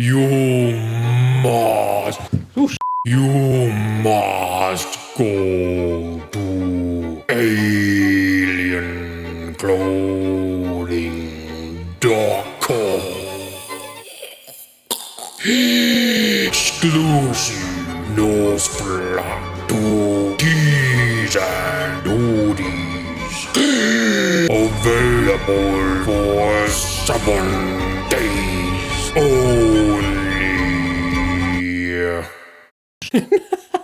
You must. You must go to alienclothing.com. Exclusive Nosferatu teas and hoodies. Available for 7 days only.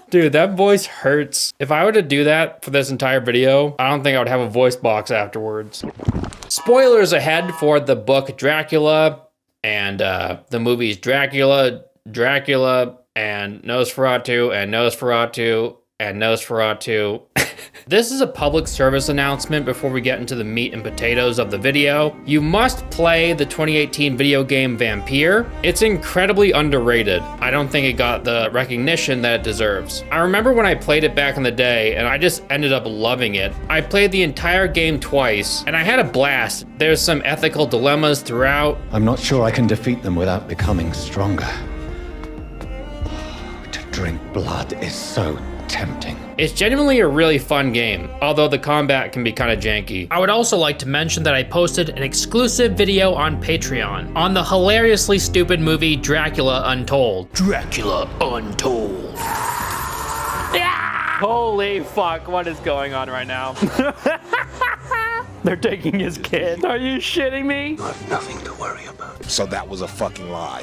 Dude, that voice hurts. If I were to do that for this entire video, I don't think I would have a voice box afterwards. Spoilers ahead for the book Dracula and the movies Dracula, and Nosferatu, and Nosferatu, and Nosferatu. This is a public service announcement before we get into the meat and potatoes of the video. You must play the 2018 video game Vampyr. It's incredibly underrated. I don't think it got the recognition that it deserves. I remember when I played it back in the day and I just ended up loving it. I played the entire game twice and I had a blast. There's some ethical dilemmas throughout. I'm not sure I can defeat them without becoming stronger. To drink blood is so tempting. It's genuinely a really fun game, although the combat can be kind of janky. I would also like to mention that I posted an exclusive video on Patreon on the hilariously stupid movie Dracula Untold. Dracula Untold. Yeah! Holy fuck, what is going on right now? They're taking his kid. Are you shitting me? You have nothing to worry about. So that was a fucking lie.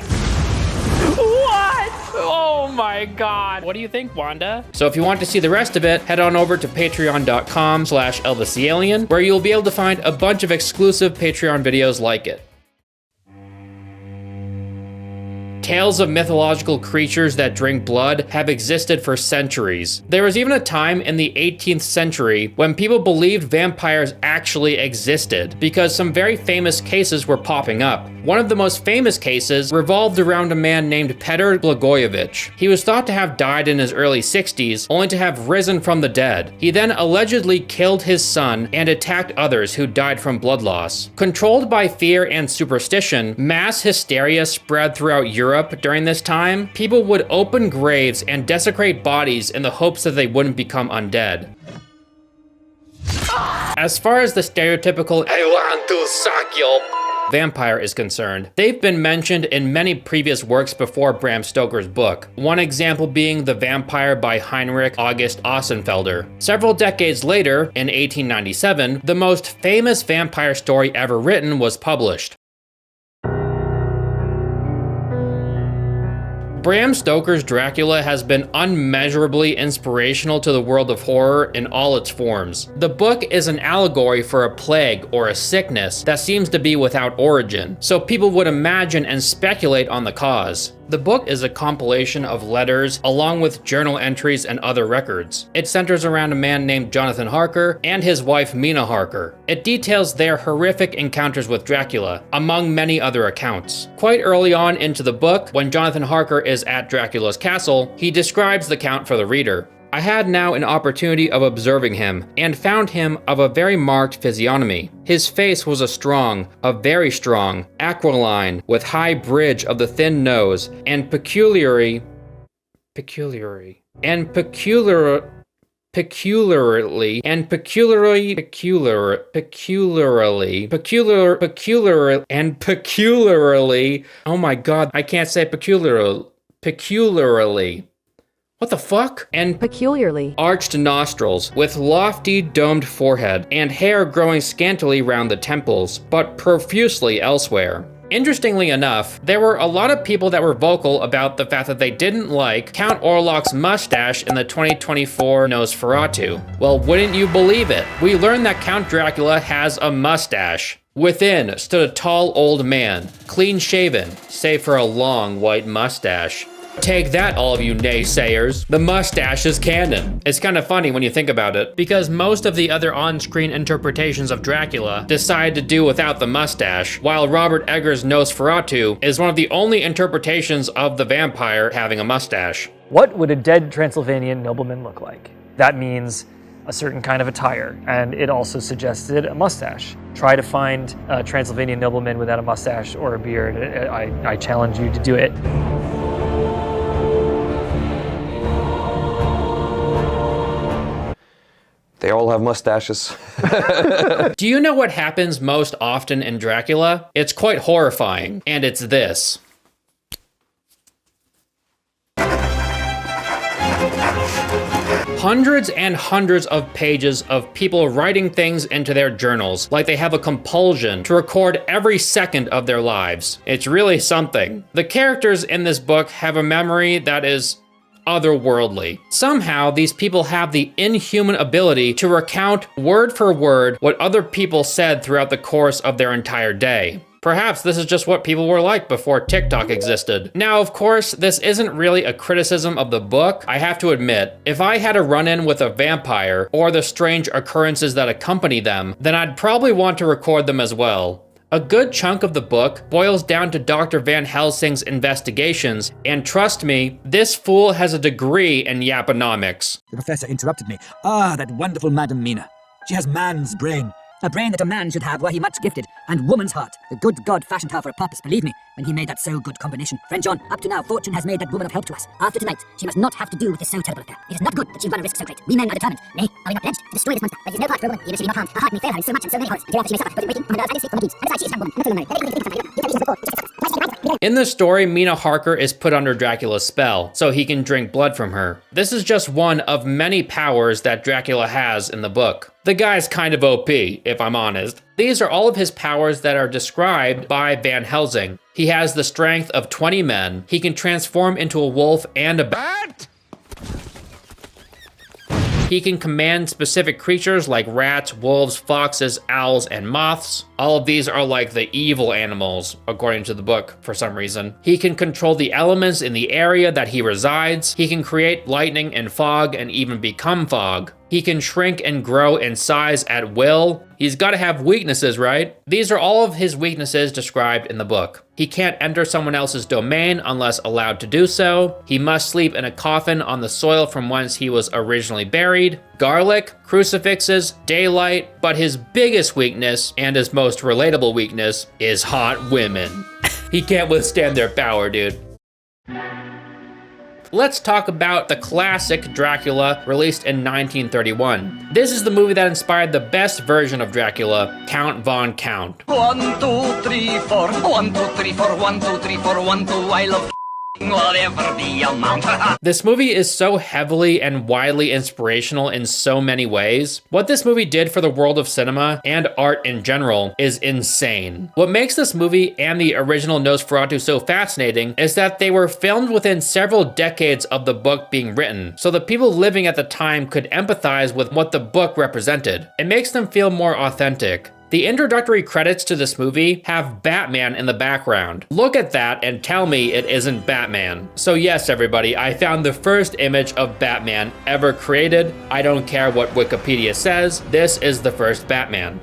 What? Oh my god. What do you think, Wanda? So if you want to see the rest of it, head on over to patreon.com/ElvisTheAlien, where you'll be able to find a bunch of exclusive Patreon videos like it. Tales of mythological creatures that drink blood have existed for centuries. There was even a time in the 18th century when people believed vampires actually existed because some very famous cases were popping up. One of the most famous cases revolved around a man named Petr Blagojevich. He was thought to have died in his early 60s, only to have risen from the dead. He then allegedly killed his son and attacked others who died from blood loss. Controlled by fear and superstition, mass hysteria spread throughout Europe during this time. People would open graves and desecrate bodies in the hopes that they wouldn't become undead. As far as the stereotypical "I want to suck your" vampire is concerned, they've been mentioned in many previous works before Bram Stoker's book. One example being The Vampire by Heinrich August Ossenfelder. Several decades later, in 1897, the most famous vampire story ever written was published. Bram Stoker's Dracula has been unmeasurably inspirational to the world of horror in all its forms. The book is an allegory for a plague or a sickness that seems to be without origin, so people would imagine and speculate on the cause. The book is a compilation of letters along with journal entries and other records. It centers around a man named Jonathan Harker and his wife Mina Harker. It details their horrific encounters with Dracula, among many other accounts. Quite early on into the book, when Jonathan Harker is at Dracula's castle, he describes the count for the reader. I had now an opportunity of observing him, and found him of a very marked physiognomy. His face was a very strong, aquiline, with high bridge of the thin nose, and peculiarly, oh my god, I can't say peculiarly. What the fuck? And peculiarly arched nostrils, with lofty domed forehead, and hair growing scantily round the temples, but profusely elsewhere. Interestingly enough, there were a lot of people that were vocal about the fact that they didn't like Count Orlok's mustache in the 2024 Nosferatu. Well, wouldn't you believe it? We learned that Count Dracula has a mustache. Within stood a tall old man, clean shaven, save for a long white mustache. Take that, all of you naysayers. The mustache is canon. It's kind of funny when you think about it, because most of the other on-screen interpretations of Dracula decide to do without the mustache, while Robert Eggers' Nosferatu is one of the only interpretations of the vampire having a mustache. What would a dead Transylvanian nobleman look like? That means a certain kind of attire, and it also suggested a mustache. Try to find a Transylvanian nobleman without a mustache or a beard. I challenge you to do it. They all have mustaches. Do you know what happens most often in Dracula? It's quite horrifying, and it's this. Hundreds and hundreds of pages of people writing things into their journals, like they have a compulsion to record every second of their lives. It's really something. The characters in this book have a memory that is otherworldly. Somehow, these people have the inhuman ability to recount word for word what other people said throughout the course of their entire day. Perhaps this is just what people were like before TikTok existed. Now, of course, this isn't really a criticism of the book. I have to admit, if I had a run-in with a vampire or the strange occurrences that accompany them, then I'd probably want to record them as well. A good chunk of the book boils down to Dr. Van Helsing's investigations, and trust me, this fool has a degree in Yaponomics. The professor interrupted me. Ah, that wonderful Madam Mina. She has man's brain. A brain that a man should have were he much gifted, and woman's heart. The good God fashioned her for a purpose, believe me, when he made that so good combination. Friend John, up to now, fortune has made that woman of help to us. After tonight, she must not have to do with this so terrible affair. It is not good that she run a risk so great. We men are determined. Nay, are we not pledged to destroy this monster? There is no part for a woman, even if she be not harmed. Her heart may fail her in so much and so many horrors, until after she may suffer, both in waking from the earth and in sleep from her deeds. And besides, she is young woman, not alone. Let it be something. You can reason before. In the story, Mina Harker is put under Dracula's spell, so he can drink blood from her. This is just one of many powers that Dracula has in the book. The guy's kind of OP, if I'm honest. These are all of his powers that are described by Van Helsing. He has the strength of 20 men. He can transform into a wolf and a bat. He can command specific creatures like rats, wolves, foxes, owls, and moths. All of these are like the evil animals, according to the book, for some reason. He can control the elements in the area that he resides. He can create lightning and fog and even become fog. He can shrink and grow in size at will. He's got to have weaknesses, right? These are all of his weaknesses described in the book. He can't enter someone else's domain unless allowed to do so. He must sleep in a coffin on the soil from whence he was originally buried. Garlic, crucifixes, daylight, but his biggest weakness, and his most relatable weakness, is hot women. He can't withstand their power, dude. Let's talk about the classic Dracula, released in 1931. This is the movie that inspired the best version of Dracula, Count Von Count. 1, 2, 3, 4. 1, 2, 3, 4. 1, 2, 3, 4. 1, 2. I love whatever the amount. This movie is so heavily and widely inspirational in so many ways. What this movie did for the world of cinema and art in general is insane. What makes this movie and the original Nosferatu so fascinating is that they were filmed within several decades of the book being written, so the people living at the time could empathize with what the book represented. It makes them feel more authentic. The introductory credits to this movie have Batman in the background. Look at that and tell me it isn't Batman. So yes, everybody, I found the first image of Batman ever created. I don't care what Wikipedia says, this is the first Batman.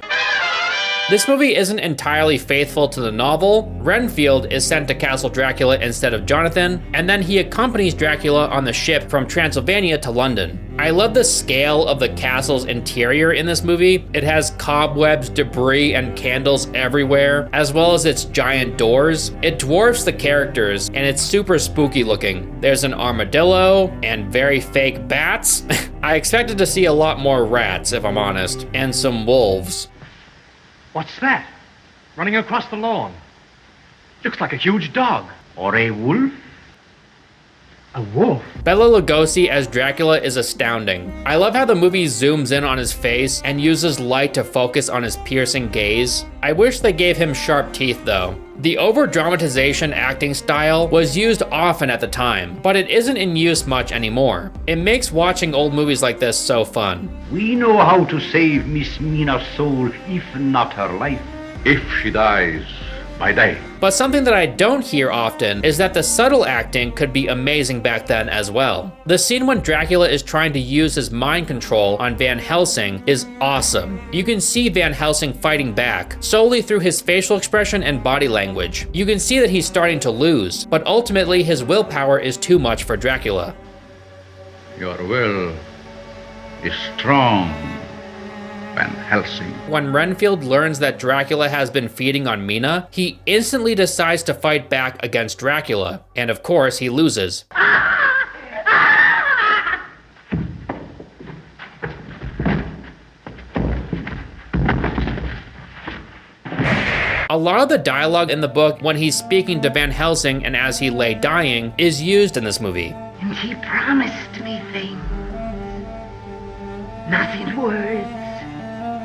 This movie isn't entirely faithful to the novel. Renfield is sent to Castle Dracula instead of Jonathan, and then he accompanies Dracula on the ship from Transylvania to London. I love the scale of the castle's interior in this movie. It has cobwebs, debris, and candles everywhere, as well as its giant doors. It dwarfs the characters, and it's super spooky looking. There's an armadillo, and very fake bats. I expected to see a lot more rats, if I'm honest, and some wolves. What's that? Running across the lawn. Looks like a huge dog. Or a wolf? A wolf? Bela Lugosi as Dracula is astounding. I love how the movie zooms in on his face and uses light to focus on his piercing gaze. I wish they gave him sharp teeth though. The over-dramatization acting style was used often at the time, but it isn't in use much anymore. It makes watching old movies like this so fun. We know how to save Miss Mina's soul, if not her life. If she dies, by day. But something that I don't hear often is that the subtle acting could be amazing back then as well. The scene when Dracula is trying to use his mind control on Van Helsing is awesome. You can see Van Helsing fighting back, solely through his facial expression and body language. You can see that he's starting to lose, but ultimately his willpower is too much for Dracula. Your will is strong Van Helsing. When Renfield learns that Dracula has been feeding on Mina, he instantly decides to fight back against Dracula, and of course he loses. A lot of the dialogue in the book when he's speaking to Van Helsing and as he lay dying is used in this movie. And he promised me things, not in words,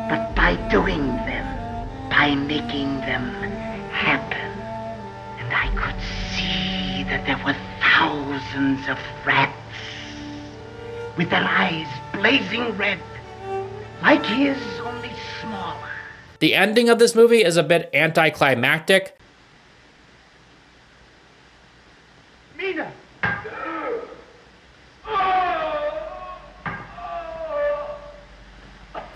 but by doing them, by making them happen. And I could see that there were thousands of rats with their eyes blazing red, like his, only smaller. The ending of this movie is a bit anticlimactic. Mina!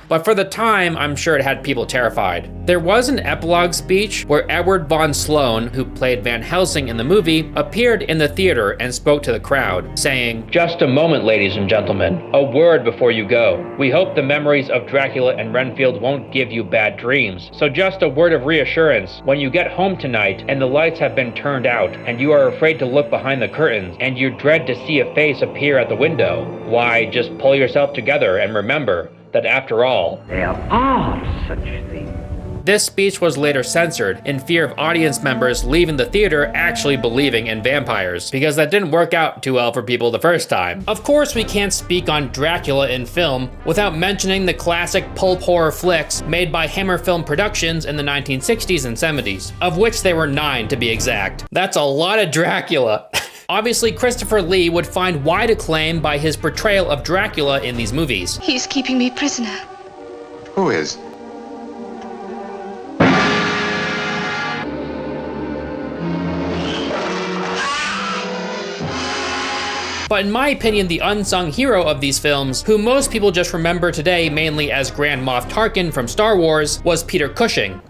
But for the time, I'm sure it had people terrified. There was an epilogue speech where Edward von Sloan, who played Van Helsing in the movie, appeared in the theater and spoke to the crowd, saying, "Just a moment, ladies and gentlemen. A word before you go. We hope the memories of Dracula and Renfield won't give you bad dreams. So just a word of reassurance. When you get home tonight and the lights have been turned out and you are afraid to look behind the curtains and you dread to see a face appear at the window, why, just pull yourself together and remember that after all, There are such things. This speech was later censored in fear of audience members leaving the theater actually believing in vampires, because that didn't work out too well for people the first time. Of course, we can't speak on Dracula in film without mentioning the classic pulp horror flicks made by Hammer Film Productions in the 1960s and 70s, of which there were 9 to be exact. That's a lot of Dracula. Obviously, Christopher Lee would find wide acclaim by his portrayal of Dracula in these movies. He's keeping me prisoner. Who is? But in my opinion, the unsung hero of these films, who most people just remember today mainly as Grand Moff Tarkin from Star Wars, was Peter Cushing.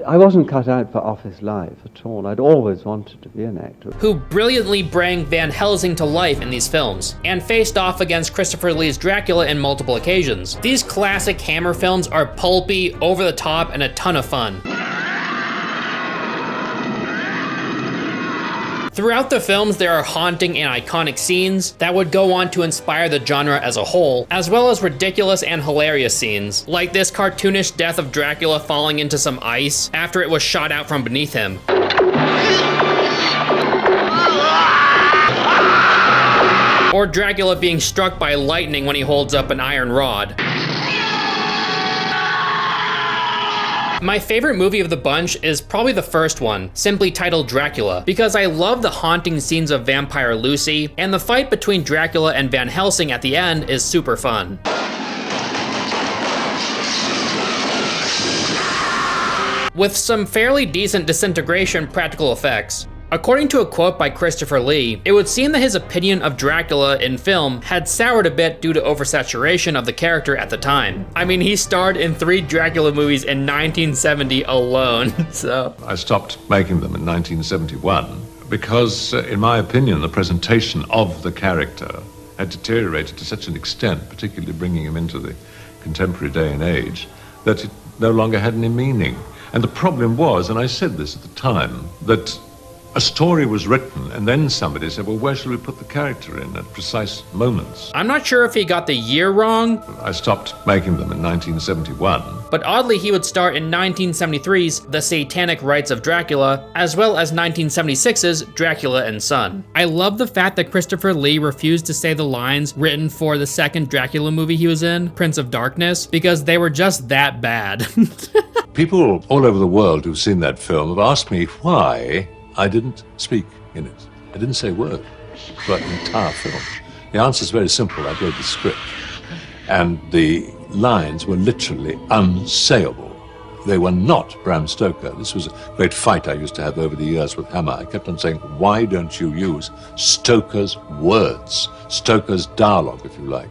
I wasn't cut out for office life at all. I'd always wanted to be an actor. Who brilliantly bring Van Helsing to life in these films, and faced off against Christopher Lee's Dracula in multiple occasions. These classic Hammer films are pulpy, over the top, and a ton of fun. Throughout the films, there are haunting and iconic scenes that would go on to inspire the genre as a whole, as well as ridiculous and hilarious scenes, like this cartoonish death of Dracula falling into some ice after it was shot out from beneath him. Or Dracula being struck by lightning when he holds up an iron rod. My favorite movie of the bunch is probably the first one, simply titled Dracula, because I love the haunting scenes of Vampire Lucy, and the fight between Dracula and Van Helsing at the end is super fun. With some fairly decent disintegration practical effects. According to a quote by Christopher Lee, it would seem that his opinion of Dracula in film had soured a bit due to oversaturation of the character at the time. I mean, he starred in 3 Dracula movies in 1970 alone, so. I stopped making them in 1971 because, in my opinion, the presentation of the character had deteriorated to such an extent, particularly bringing him into the contemporary day and age, that it no longer had any meaning. And the problem was, and I said this at the time, that a story was written, and then somebody said, well, where shall we put the character in at precise moments? I'm not sure if he got the year wrong. I stopped making them in 1971. But oddly, he would star in 1973's The Satanic Rites of Dracula, as well as 1976's Dracula and Son. I love the fact that Christopher Lee refused to say the lines written for the second Dracula movie he was in, Prince of Darkness, because they were just that bad. People all over the world who've seen that film have asked me why I didn't speak in it. I didn't say a word throughout the entire film. The answer is very simple. I read the script, and the lines were literally unsayable. They were not Bram Stoker. This was a great fight I used to have over the years with Hammer. I kept on saying, why don't you use Stoker's words, Stoker's dialogue, if you like?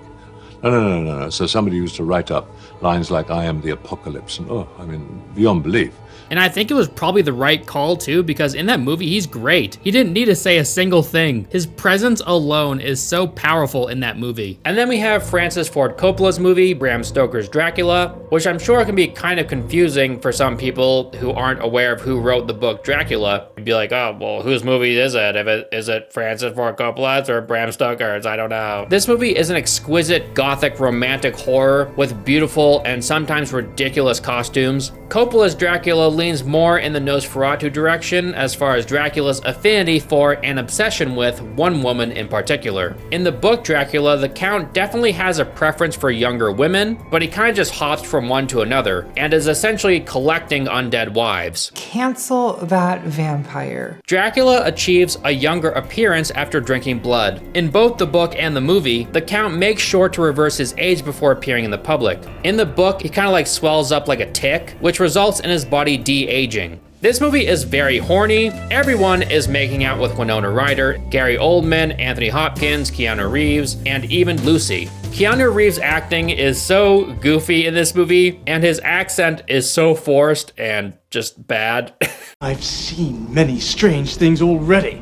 No. So somebody used to write up lines like, I am the apocalypse, and beyond belief. And I think it was probably the right call too, because in that movie, he's great. He didn't need to say a single thing. His presence alone is so powerful in that movie. And then we have Francis Ford Coppola's movie, Bram Stoker's Dracula, which I'm sure can be kind of confusing for some people who aren't aware of who wrote the book Dracula. You'd be like, oh, well, whose movie is it? Is it Francis Ford Coppola's or Bram Stoker's? I don't know. This movie is an exquisite gothic romantic horror with beautiful and sometimes ridiculous costumes. Coppola's Dracula leans more in the Nosferatu direction as far as Dracula's affinity for and obsession with one woman in particular. In the book Dracula, the Count definitely has a preference for younger women, but he kind of just hops from one to another and is essentially collecting undead wives. Cancel that vampire. Dracula achieves a younger appearance after drinking blood. In both the book and the movie, the Count makes sure to reverse his age before appearing in the public. In the book, he kind of like swells up like a tick, which results in his body de-aging. This movie is very horny. Everyone is making out with Winona Ryder, Gary Oldman, Anthony Hopkins, Keanu Reeves, and even Lucy. Keanu Reeves' acting is so goofy in this movie, and his accent is so forced and just bad. I've seen many strange things already.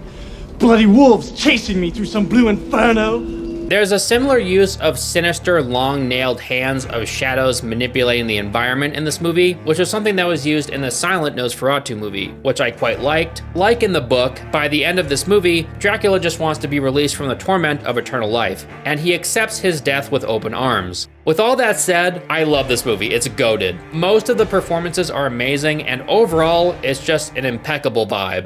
Bloody wolves chasing me through some blue inferno. There's a similar use of sinister, long-nailed hands of shadows manipulating the environment in this movie, which is something that was used in the silent Nosferatu movie, which I quite liked. Like in the book, by the end of this movie, Dracula just wants to be released from the torment of eternal life, and he accepts his death with open arms. With all that said, I love this movie. It's goated. Most of the performances are amazing, and overall, it's just an impeccable vibe.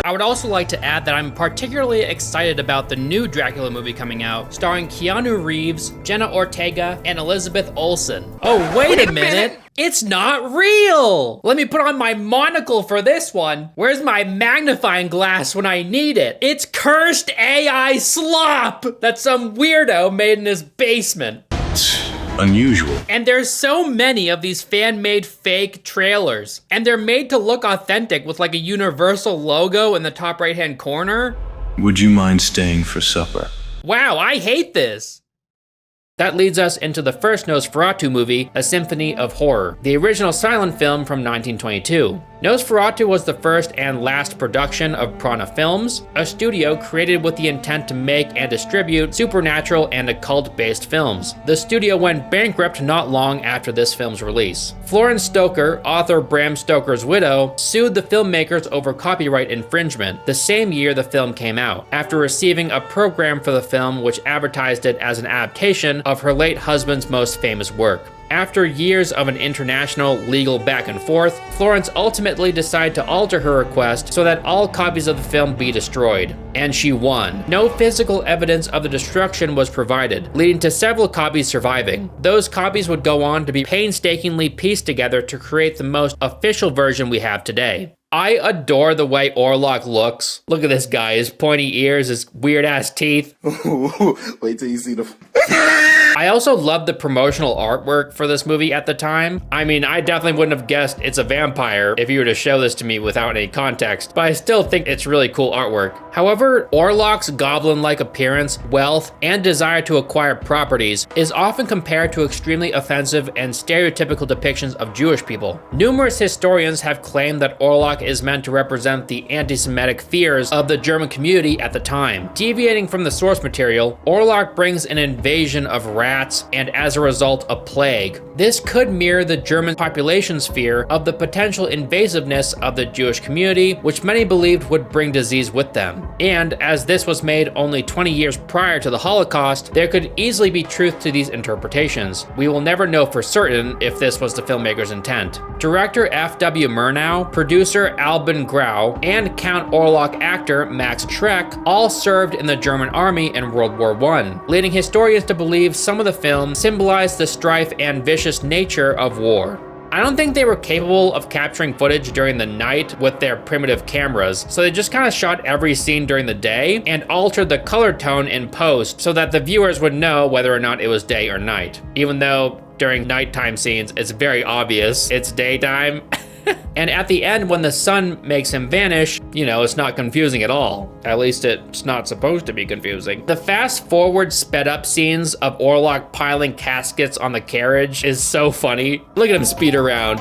I would also like to add that I'm particularly excited about the new Dracula movie coming out, starring Keanu Reeves, Jenna Ortega, and Elizabeth Olsen. Oh, wait a minute! It's not real! Let me put on my monocle for this one. Where's my magnifying glass when I need it? It's cursed AI slop that some weirdo made in his basement. Unusual. And there's so many of these fan-made fake trailers, and they're made to look authentic with like a Universal logo in the top right-hand corner. Would you mind staying for supper? Wow, I hate this. That leads us into the first Nosferatu movie, A Symphony of Horror, the original silent film from 1922. Nosferatu was the first and last production of Prana Films, a studio created with the intent to make and distribute supernatural and occult-based films. The studio went bankrupt not long after this film's release. Florence Stoker, author Bram Stoker's widow, sued the filmmakers over copyright infringement the same year the film came out, after receiving a program for the film which advertised it as an adaptation of her late husband's most famous work. After years of an international legal back and forth, Florence ultimately decided to alter her request so that all copies of the film be destroyed. And she won. No physical evidence of the destruction was provided, leading to several copies surviving. Those copies would go on to be painstakingly pieced together to create the most official version we have today. I adore the way Orlok looks. Look at this guy, his pointy ears, his weird-ass teeth. Wait till you see the... I also love the promotional artwork for this movie at the time. I mean, I definitely wouldn't have guessed it's a vampire if you were to show this to me without any context, but I still think it's really cool artwork. However, Orlok's goblin-like appearance, wealth, and desire to acquire properties is often compared to extremely offensive and stereotypical depictions of Jewish people. Numerous historians have claimed that Orlok is meant to represent the anti-Semitic fears of the German community at the time. Deviating from the source material, Orlok brings an invasion of rats and as a result a plague. This could mirror the German population's fear of the potential invasiveness of the Jewish community, which many believed would bring disease with them. And as this was made only 20 years prior to the Holocaust, there could easily be truth to these interpretations. We will never know for certain if this was the filmmaker's intent. Director F.W. Murnau, producer Albin Grau, and Count Orlok actor Max Schreck all served in the German army in World War I, leading historians to believe some of the film symbolized the strife and vicious nature of war. I don't think they were capable of capturing footage during the night with their primitive cameras, so they just kind of shot every scene during the day and altered the color tone in post so that the viewers would know whether or not it was day or night, even though during nighttime scenes it's very obvious it's daytime. And at the end, when the sun makes him vanish, you know, it's not confusing at all. At least it's not supposed to be confusing. The fast forward sped up scenes of Orlok piling caskets on the carriage is so funny. Look at him speed around.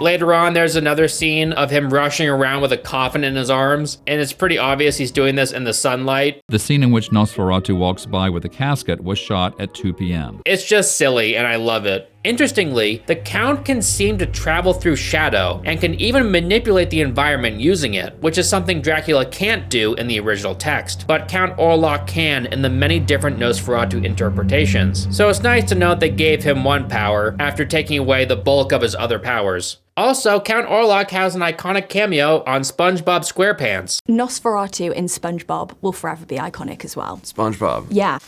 Later on, there's another scene of him rushing around with a coffin in his arms, and it's pretty obvious he's doing this in the sunlight. The scene in which Nosferatu walks by with a casket was shot at 2 p.m. It's just silly, and I love it. Interestingly, the Count can seem to travel through shadow and can even manipulate the environment using it, which is something Dracula can't do in the original text, but Count Orlok can in the many different Nosferatu interpretations. So it's nice to note they gave him one power after taking away the bulk of his other powers. Also, Count Orlok has an iconic cameo on SpongeBob SquarePants. Nosferatu in SpongeBob will forever be iconic as well. SpongeBob. Yeah.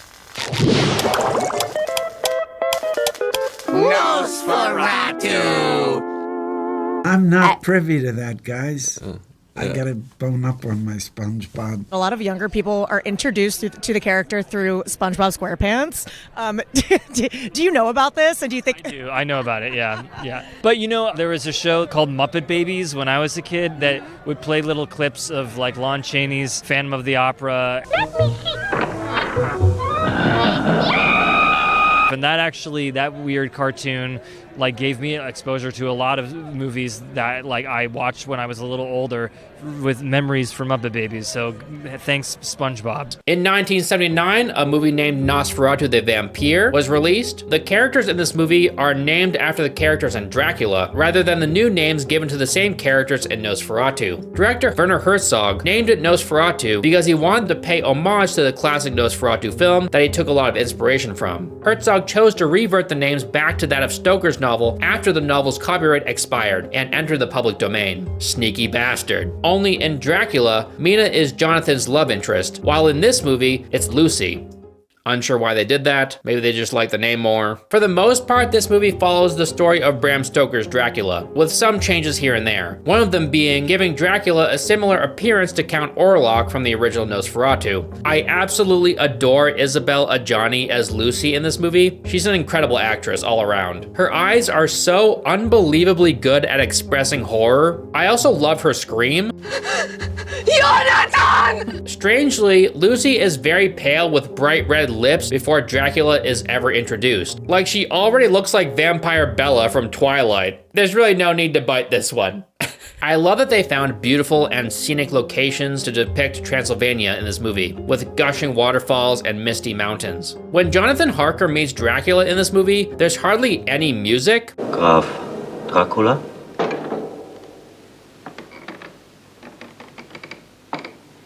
Nosferatu! I'm not privy to that, guys. I gotta bone up on my SpongeBob. A lot of younger people are introduced to the character through SpongeBob SquarePants. Do you know about this? And do you think? I know about it, yeah. But you know, there was a show called Muppet Babies when I was a kid that would play little clips of like Lon Chaney's Phantom of the Opera. And that weird cartoon like gave me exposure to a lot of movies that like I watched when I was a little older with memories from Muppet Babies. So thanks, SpongeBob. In 1979, a movie named Nosferatu The Vampyre was released. The characters in this movie are named after the characters in Dracula, rather than the new names given to the same characters in Nosferatu. Director Werner Herzog named it Nosferatu because he wanted to pay homage to the classic Nosferatu film that he took a lot of inspiration from. Herzog chose to revert the names back to that of Stoker's novel after the novel's copyright expired and entered the public domain. Sneaky bastard. Only in Dracula, Mina is Jonathan's love interest, while in this movie, it's Lucy. Unsure why they did that. Maybe they just like the name more. For the most part, this movie follows the story of Bram Stoker's Dracula, with some changes here and there. One of them being giving Dracula a similar appearance to Count Orlok from the original Nosferatu. I absolutely adore Isabelle Adjani as Lucy in this movie. She's an incredible actress all around. Her eyes are so unbelievably good at expressing horror. I also love her scream. Jonathan! Strangely, Lucy is very pale with bright red lips before Dracula is ever introduced. Like she already looks like Vampire Bella from Twilight. There's really no need to bite this one. I love that they found beautiful and scenic locations to depict Transylvania in this movie, with gushing waterfalls and misty mountains. When Jonathan Harker meets Dracula in this movie, there's hardly any music. Graf Dracula?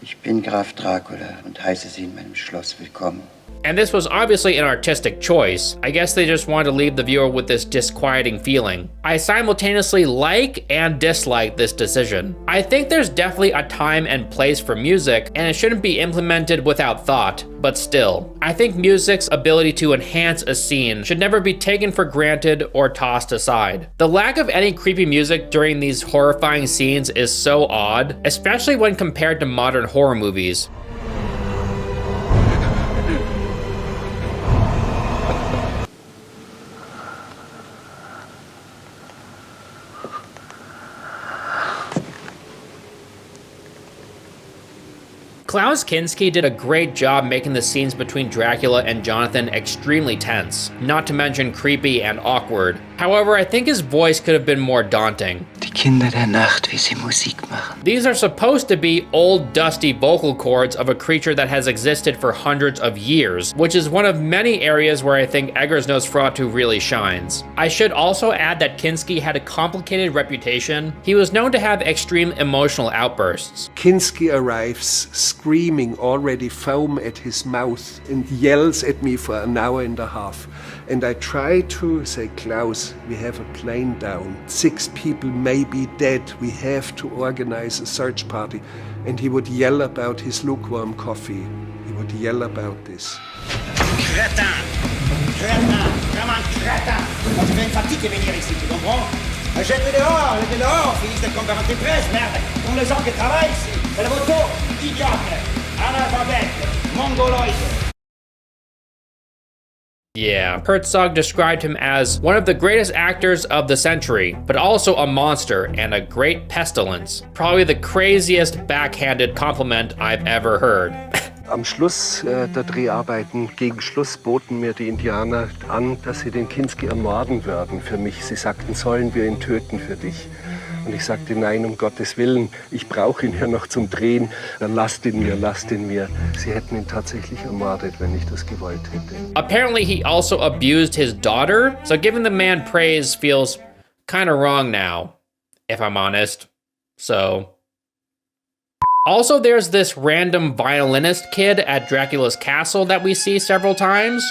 Ich bin Graf Dracula und heiße Sie in meinem Schloss willkommen. And this was obviously an artistic choice. I guess they just wanted to leave the viewer with this disquieting feeling. I simultaneously like and dislike this decision. I think there's definitely a time and place for music, and it shouldn't be implemented without thought, but still. I think music's ability to enhance a scene should never be taken for granted or tossed aside. The lack of any creepy music during these horrifying scenes is so odd, especially when compared to modern horror movies. Klaus Kinski did a great job making the scenes between Dracula and Jonathan extremely tense, not to mention creepy and awkward. However, I think his voice could have been more daunting. Die Kinder der Nacht, wie sie Musik machen. These are supposed to be old, dusty vocal cords of a creature that has existed for hundreds of years, which is one of many areas where I think Eggers' Nosferatu really shines. I should also add that Kinski had a complicated reputation. He was known to have extreme emotional outbursts. Kinski arrives screaming, already foam at his mouth, and yells at me for an hour and a half. And I try to say, Klaus, we have a plane down. 6 people may be dead. We have to organize a search party. And he would yell about his lukewarm coffee. He would yell about this. Crétin! Crétin! Vraiment crétin! Quand tu viens une fatigue de venir ici, tu comprends? Jette-le dehors, Félix de Comparative Presse, merde! Comme les gens qui travaillent ici, c'est le moto, idiote, analphabète, mongoloïde. Yeah, Herzog described him as one of the greatest actors of the century, but also a monster and a great pestilence. Probably the craziest backhanded compliment I've ever heard. Am Schluss der Dreharbeiten, gegen Schluss, boten mir die Indianer an, dass sie den Kinski ermorden würden für mich. Sie sagten, sollen wir ihn töten für dich? Und ich sagte, nein, um Gottes Willen, ich brauche ihn ja noch zum Drehen. Dann lasst ihn mir, lasst ihn mir. Sie hätten ihn tatsächlich ermordet, wenn ich das gewollt hätte. Apparently he also abused his daughter, so giving the man praise feels kind of wrong now, if I'm honest. So. Also, there's this random violinist kid at Dracula's castle that we see several times.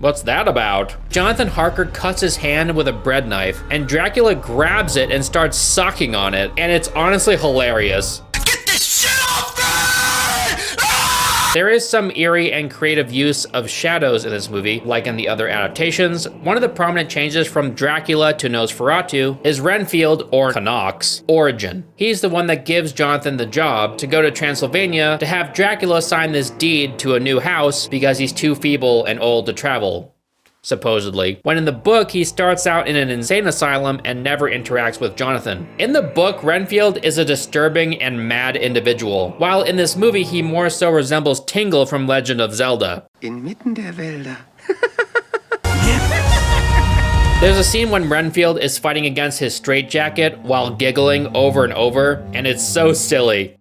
What's that about? Jonathan Harker cuts his hand with a bread knife, and Dracula grabs it and starts sucking on it, and it's honestly hilarious. Get this shit off me! Ah! There is some eerie and creative use of shadows in this movie, like in the other adaptations. One of the prominent changes from Dracula to Nosferatu is Renfield, or Connacht's, origin. He's the one that gives Jonathan the job to go to Transylvania to have Dracula sign this deed to a new house because he's too feeble and old to travel, supposedly. When in the book, he starts out in an insane asylum and never interacts with Jonathan. In the book, Renfield is a disturbing and mad individual, while in this movie, he more so resembles Tingle from Legend of Zelda. Inmitten der Wälder. There's a scene when Renfield is fighting against his straitjacket while giggling over and over, and it's so silly.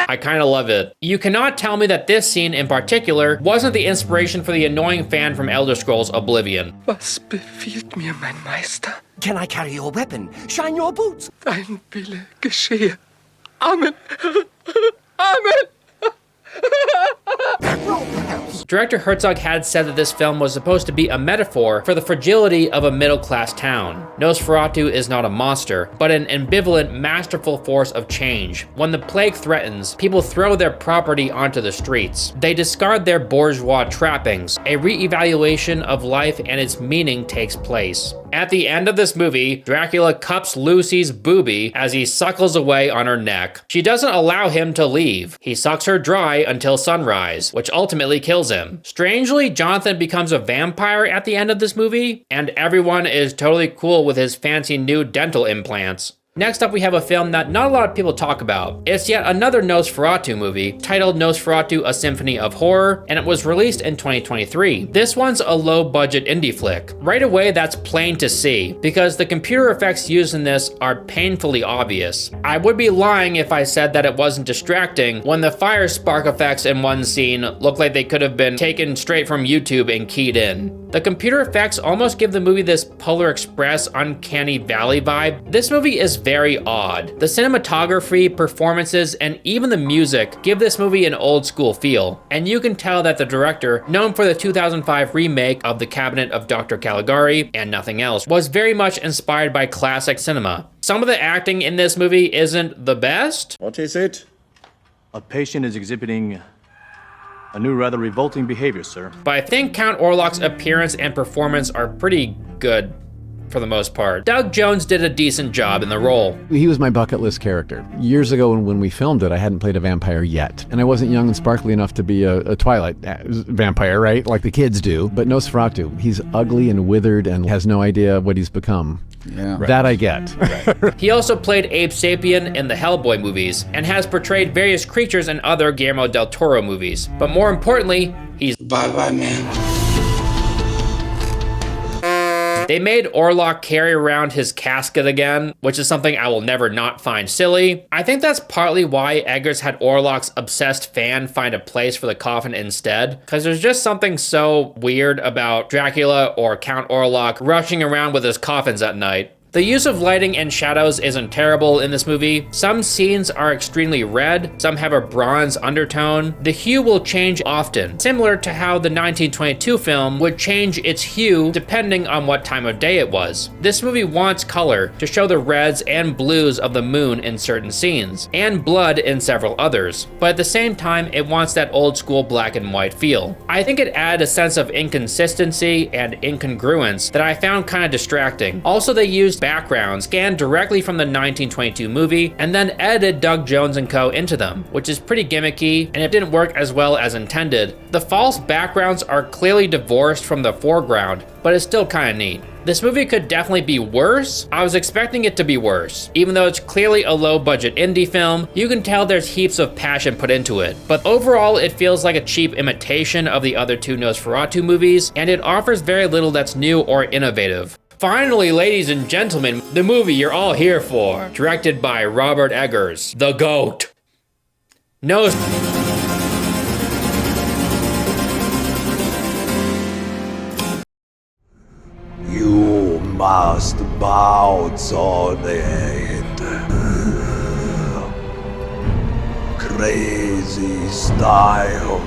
I kinda love it. You cannot tell me that this scene in particular wasn't the inspiration for the annoying fan from Elder Scrolls Oblivion. Was befiehlt mir mein Meister? Can I carry your weapon? Shine your boots. Dein Wille geschehe. Amen. Amen. Director Herzog had said that this film was supposed to be a metaphor for the fragility of a middle-class town. Nosferatu is not a monster, but an ambivalent, masterful force of change. When the plague threatens, people throw their property onto the streets. They discard their bourgeois trappings. A re-evaluation of life and its meaning takes place. At the end of this movie, Dracula cups Lucy's boobie as he suckles away on her neck. She doesn't allow him to leave. He sucks her dry until sunrise, which ultimately kills him. Strangely, Jonathan becomes a vampire at the end of this movie, and everyone is totally cool with his fancy new dental implants. Next up, we have a film that not a lot of people talk about. It's yet another Nosferatu movie, titled Nosferatu A Symphony of Horror, and it was released in 2023. This one's a low-budget indie flick. Right away, that's plain to see, because the computer effects used in this are painfully obvious. I would be lying if I said that it wasn't distracting when the fire spark effects in one scene look like they could have been taken straight from YouTube and keyed in. The computer effects almost give the movie this Polar Express Uncanny Valley vibe. This movie is very odd. The cinematography, performances, and even the music give this movie an old school feel. And you can tell that the director, known for the 2005 remake of The Cabinet of Dr. Caligari and Nothing Else, was very much inspired by classic cinema. Some of the acting in this movie isn't the best. What is it? A patient is exhibiting a new rather revolting behavior, sir. But I think Count Orlok's appearance and performance are pretty good for the most part. Doug Jones did a decent job in the role. He was my bucket list character. Years ago when we filmed it, I hadn't played a vampire yet. And I wasn't young and sparkly enough to be a Twilight vampire, right? Like the kids do. But Nosferatu, he's ugly and withered and has no idea what he's become. Yeah. Right. That I get. Right. He also played Abe Sapien in the Hellboy movies and has portrayed various creatures in other Guillermo del Toro movies. But more importantly, he's Bye-bye, man. They made Orlok carry around his casket again, which is something I will never not find silly. I think that's partly why Eggers had Orlok's obsessed fan find a place for the coffin instead, because there's just something so weird about Dracula or Count Orlok rushing around with his coffins at night. The use of lighting and shadows isn't terrible in this movie. Some scenes are extremely red, some have a bronze undertone. The hue will change often, similar to how the 1922 film would change its hue depending on what time of day it was. This movie wants color to show the reds and blues of the moon in certain scenes, and blood in several others, but at the same time it wants that old school black and white feel. I think it added a sense of inconsistency and incongruence that I found kind of distracting. Also, they used backgrounds scanned directly from the 1922 movie and then edited Doug Jones and co. into them, which is pretty gimmicky and it didn't work as well as intended. The false backgrounds are clearly divorced from the foreground, but it's still kinda neat. This movie could definitely be worse. I was expecting it to be worse. Even though it's clearly a low-budget indie film, you can tell there's heaps of passion put into it. But overall, it feels like a cheap imitation of the other two Nosferatu movies, and it offers very little that's new or innovative. Finally, ladies and gentlemen, the movie you're all here for, directed by Robert Eggers, the GOAT. You must bounce on it. Crazy style.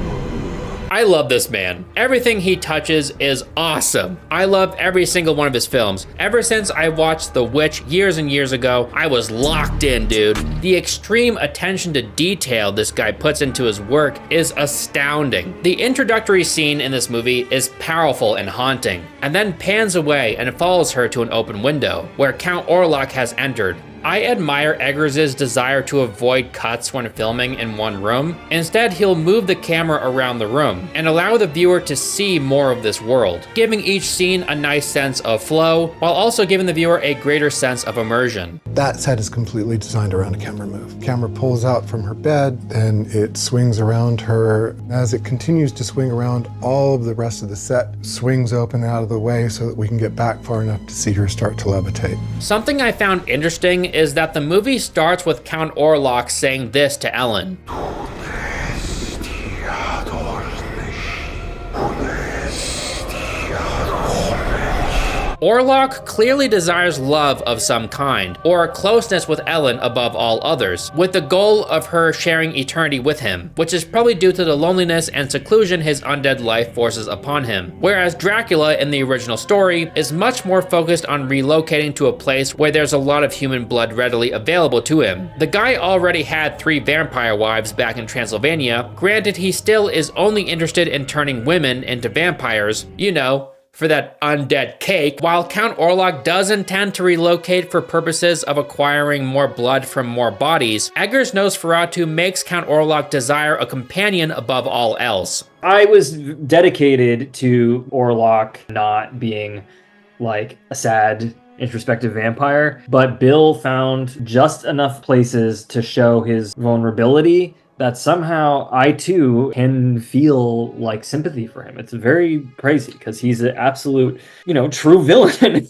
I love this man. Everything he touches is awesome. I love every single one of his films. Ever since I watched The Witch years and years ago, I was locked in, dude. The extreme attention to detail this guy puts into his work is astounding. The introductory scene in this movie is powerful and haunting, and then pans away and follows her to an open window, where Count Orlok has entered. I admire Eggers' desire to avoid cuts when filming in one room. Instead, he'll move the camera around the room and allow the viewer to see more of this world, giving each scene a nice sense of flow, while also giving the viewer a greater sense of immersion. That set is completely designed around a camera move. Camera pulls out from her bed and it swings around her. As it continues to swing around, all of the rest of the set swings open out of the way so that we can get back far enough to see her start to levitate. Something I found interesting is that the movie starts with Count Orlok saying this to Ellen. Orlok clearly desires love of some kind, or a closeness with Ellen above all others, with the goal of her sharing eternity with him, which is probably due to the loneliness and seclusion his undead life forces upon him. Whereas Dracula in the original story is much more focused on relocating to a place where there's a lot of human blood readily available to him. The guy already had 3 vampire wives back in Transylvania. Granted, he still is only interested in turning women into vampires, you know, for that undead cake. While Count Orlok does intend to relocate for purposes of acquiring more blood from more bodies, Eggers' Nosferatu makes Count Orlok desire a companion above all else. I was dedicated to Orlok not being like a sad, introspective vampire, but Bill found just enough places to show his vulnerability that somehow I too can feel like sympathy for him. It's very crazy because he's an absolute, true villain.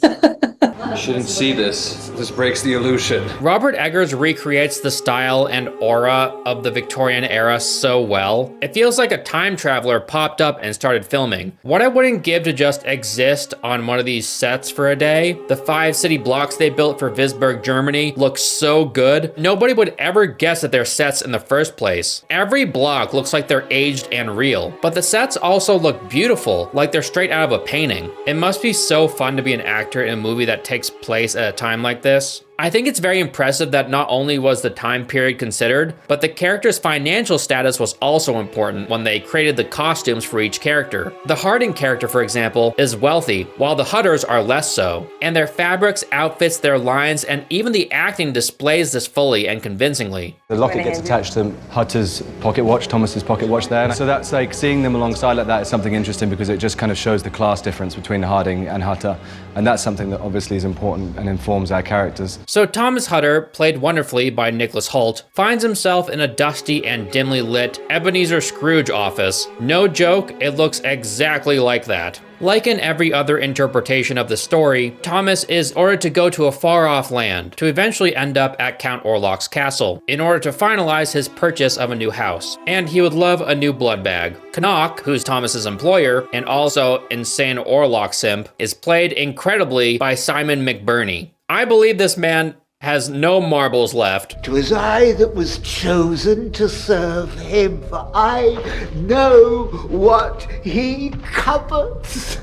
You shouldn't see this. This breaks the illusion. Robert Eggers recreates the style and aura of the Victorian era so well. It feels like a time traveler popped up and started filming. What I wouldn't give to just exist on one of these sets for a day. The 5 city blocks they built for Visburg, Germany look so good. Nobody would ever guess that they're sets in the first place. Every block looks like they're aged and real, but the sets also look beautiful, like they're straight out of a painting. It must be so fun to be an actor in a movie that takes place at a time like this. I think it's very impressive that not only was the time period considered, but the character's financial status was also important when they created the costumes for each character. The Harding character, for example, is wealthy, while the Hutters are less so, and their fabrics, outfits, their lines, and even the acting displays this fully and convincingly. The locket gets attached to Hutter's pocket watch, Thomas's pocket watch there. So that's like, seeing them alongside like that is something interesting because it just kind of shows the class difference between Harding and Hutter, and that's something that obviously is important and informs our characters. So Thomas Hutter, played wonderfully by Nicholas Hoult, finds himself in a dusty and dimly lit Ebenezer Scrooge office. No joke, it looks exactly like that. Like in every other interpretation of the story, Thomas is ordered to go to a far-off land to eventually end up at Count Orlok's castle in order to finalize his purchase of a new house. And he would love a new blood bag. Knock, who's Thomas's employer and also insane Orlok simp, is played incredibly by Simon McBurney. I believe this man has no marbles left. 'Twas I that was chosen to serve him, for I know what he covets.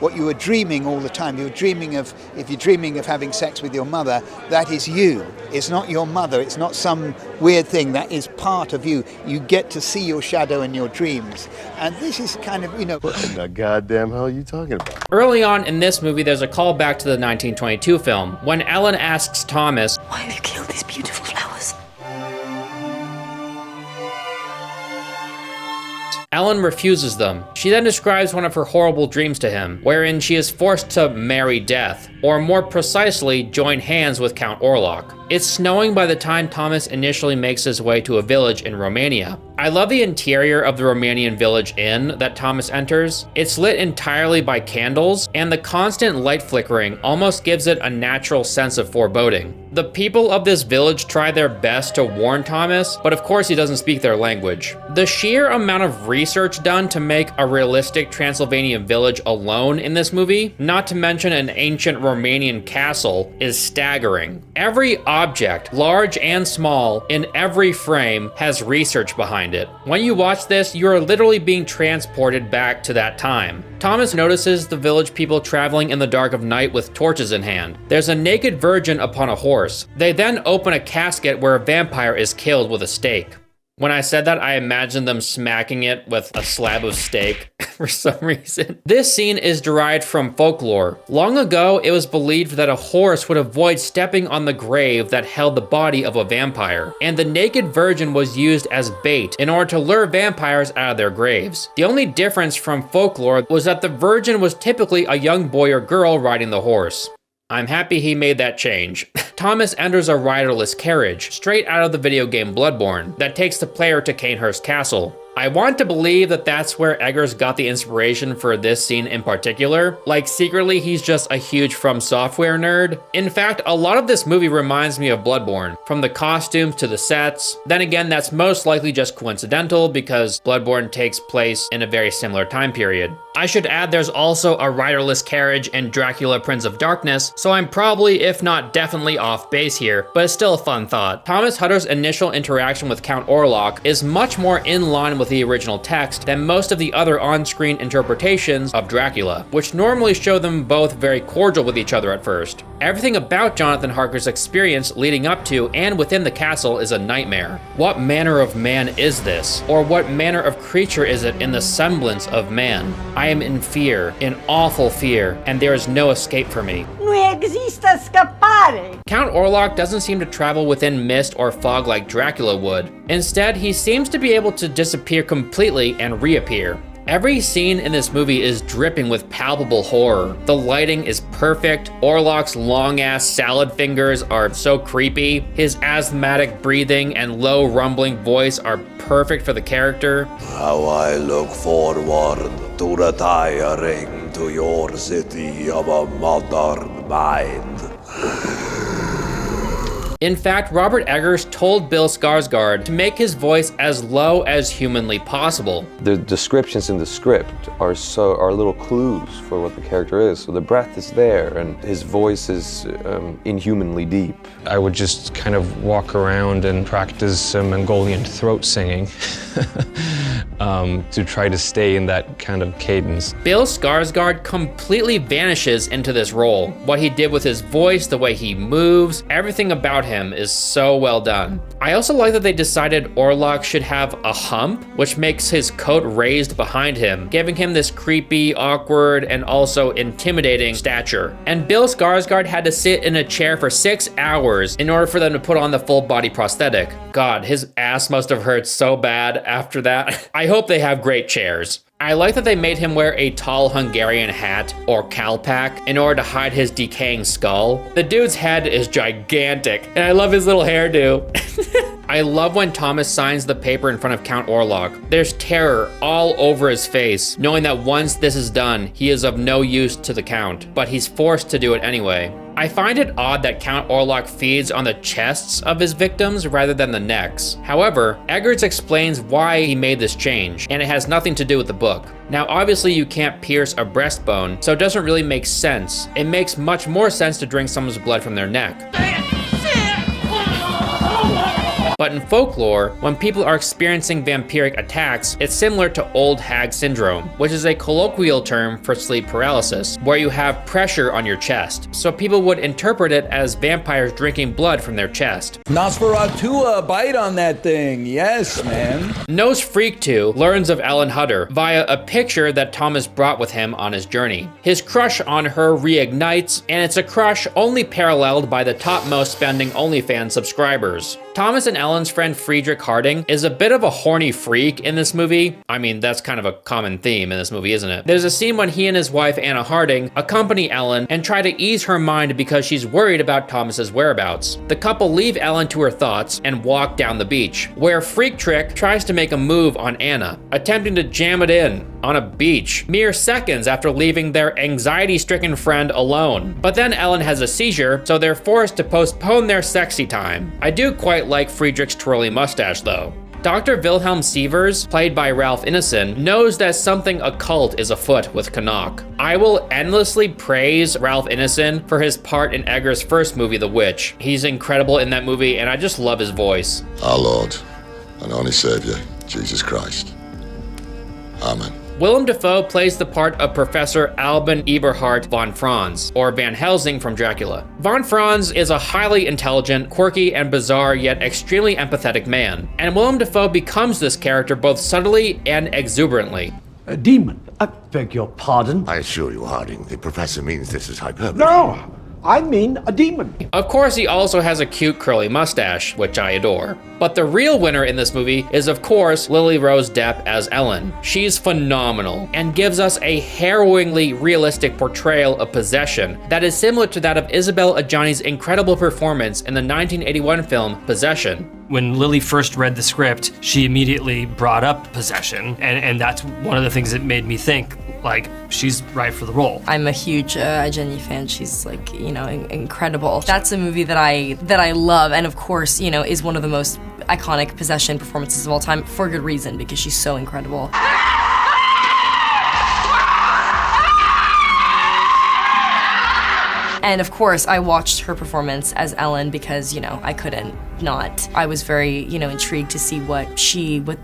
what you are dreaming all the time. You're dreaming of, if you're dreaming of having sex with your mother, that is you. It's not your mother. It's not some weird thing. That is part of you. You get to see your shadow in your dreams. And this is kind of, What in the goddamn hell are you talking about? Early on in this movie, there's a callback to the 1922 film, when Ellen asks Thomas, "Why have you killed these beautiful flowers?" Ellen refuses them. She then describes one of her horrible dreams to him, wherein she is forced to marry death, or more precisely, join hands with Count Orlok. It's snowing by the time Thomas initially makes his way to a village in Romania. I love the interior of the Romanian village inn that Thomas enters. It's lit entirely by candles, and the constant light flickering almost gives it a natural sense of foreboding. The people of this village try their best to warn Thomas, but of course he doesn't speak their language. The sheer amount of research done to make a realistic Transylvanian village alone in this movie, not to mention an ancient Romanian castle, is staggering. Every object, large and small, in every frame has research behind it. When you watch this, you are literally being transported back to that time. Thomas notices the village people traveling in the dark of night with torches in hand. There's a naked virgin upon a horse. They then open a casket where a vampire is killed with a stake. When I said that, I imagined them smacking it with a slab of steak for some reason. This scene is derived from folklore. Long ago, it was believed that a horse would avoid stepping on the grave that held the body of a vampire, and the naked virgin was used as bait in order to lure vampires out of their graves. The only difference from folklore was that the virgin was typically a young boy or girl riding the horse. I'm happy he made that change. Thomas enters a riderless carriage, straight out of the video game Bloodborne, that takes the player to Cainhurst Castle. I want to believe that that's where Eggers got the inspiration for this scene in particular. Like, secretly, he's just a huge From Software nerd. In fact, a lot of this movie reminds me of Bloodborne, from the costumes to the sets. Then again, that's most likely just coincidental because Bloodborne takes place in a very similar time period. I should add there's also a riderless carriage in Dracula Prince of Darkness, so I'm probably, if not definitely, off base here, but it's still a fun thought. Thomas Hutter's initial interaction with Count Orlok is much more in line with the original text than most of the other on-screen interpretations of Dracula, which normally show them both very cordial with each other at first. Everything about Jonathan Harker's experience leading up to and within the castle is a nightmare. What manner of man is this? Or what manner of creature is it in the semblance of man? I am in fear, in awful fear, and there is no escape for me. Non existe scappare! Count Orlok doesn't seem to travel within mist or fog like Dracula would. Instead, he seems to be able to disappear completely and reappear. Every scene in this movie is dripping with palpable horror. The lighting is perfect. Orlok's long-ass salad fingers are so creepy. His asthmatic breathing and low rumbling voice are perfect for the character. How I look forward to retiring to your city of a modern mind. In fact, Robert Eggers told Bill Skarsgård to make his voice as low as humanly possible. The descriptions in the script are little clues for what the character is. So the breath is there, and his voice is inhumanly deep. I would just kind of walk around and practice some Mongolian throat singing to try to stay in that kind of cadence. Bill Skarsgård completely vanishes into this role. What he did with his voice, the way he moves, everything about him is so well done. I also like that they decided Orlok should have a hump, which makes his coat raised behind him, giving him this creepy, awkward, and also intimidating stature. And Bill Skarsgård had to sit in a chair for 6 hours in order for them to put on the full body prosthetic. God, his ass must have hurt so bad after that. I hope they have great chairs. I like that they made him wear a tall Hungarian hat, or kalpak, in order to hide his decaying skull. The dude's head is gigantic, and I love his little hairdo. I love when Thomas signs the paper in front of Count Orlok. There's terror all over his face, knowing that once this is done, he is of no use to the Count, but he's forced to do it anyway. I find it odd that Count Orlok feeds on the chests of his victims rather than the necks. However, Eggers explains why he made this change, and it has nothing to do with the book. Now, obviously you can't pierce a breastbone, so it doesn't really make sense. It makes much more sense to drink someone's blood from their neck. But in folklore, when people are experiencing vampiric attacks, it's similar to old hag syndrome, which is a colloquial term for sleep paralysis, where you have pressure on your chest. So people would interpret it as vampires drinking blood from their chest. Nosferatu, bite on that thing. Yes, man. Nosferatu learns of Ellen Hutter via a picture that Thomas brought with him on his journey. His crush on her reignites, and it's a crush only paralleled by the topmost spending OnlyFans subscribers. Thomas and Ellen's friend Friedrich Harding is a bit of a horny freak in this movie. I mean, that's kind of a common theme in this movie, isn't it? There's a scene when he and his wife Anna Harding accompany Ellen and try to ease her mind because she's worried about Thomas's whereabouts. The couple leave Ellen to her thoughts and walk down the beach, where Freak Trick tries to make a move on Anna, attempting to jam it in on a beach mere seconds after leaving their anxiety-stricken friend alone. But then Ellen has a seizure, so they're forced to postpone their sexy time. I do quite like Friedrich's twirly mustache though. Dr. Wilhelm Sievers, played by Ralph Ineson, knows that something occult is afoot with Canuck. I will endlessly praise Ralph Ineson for his part in Egger's first movie, The Witch. He's incredible in that movie, and I just love his voice. Our Lord and only Savior, Jesus Christ. Amen. Willem Dafoe plays the part of Professor Alban Eberhard von Franz, or Van Helsing from Dracula. Von Franz is a highly intelligent, quirky, and bizarre yet extremely empathetic man, and Willem Dafoe becomes this character both subtly and exuberantly. A demon? I beg your pardon? I assure you, Harding, the professor means this is hyperbole. No! I mean a demon. Of course, he also has a cute curly mustache, which I adore. But the real winner in this movie is, of course, Lily Rose Depp as Ellen. She's phenomenal and gives us a harrowingly realistic portrayal of possession that is similar to that of Isabelle Adjani's incredible performance in the 1981 film Possession. When Lily first read the script, she immediately brought up possession, and that's one of the things that made me think, like, she's right for the role. I'm a huge Adjani fan. She's like, you know, incredible. That's a movie that I love, and of course, you know, is one of the most iconic possession performances of all time for good reason, because she's so incredible. And of course, I watched her performance as Ellen because, you know, I couldn't not. I was very, you know, intrigued to see what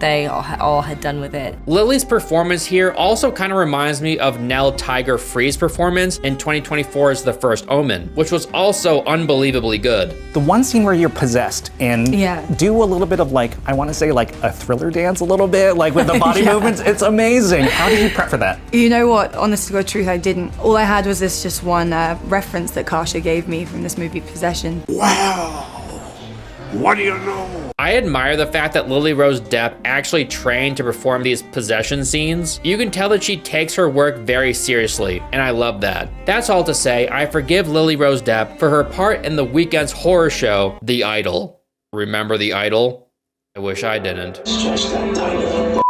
they all had done with it. Lily's performance here also kind of reminds me of Nell Tiger Free's performance in 2024's The First Omen, which was also unbelievably good. The one scene where you're possessed and do a little bit of, like, I want to say like a thriller dance a little bit, like with the body movements, it's amazing. How did you prep for that? You know what, honest to God truth, I didn't. All I had was this just one reference that Kasha gave me from this movie, Possession. Wow! What do you know? I admire the fact that Lily Rose Depp actually trained to perform these possession scenes. You can tell that she takes her work very seriously, and I love that. That's all to say, I forgive Lily Rose Depp for her part in the weekend's horror show, The Idol. Remember The Idol? I wish I didn't. Stretch that tiny.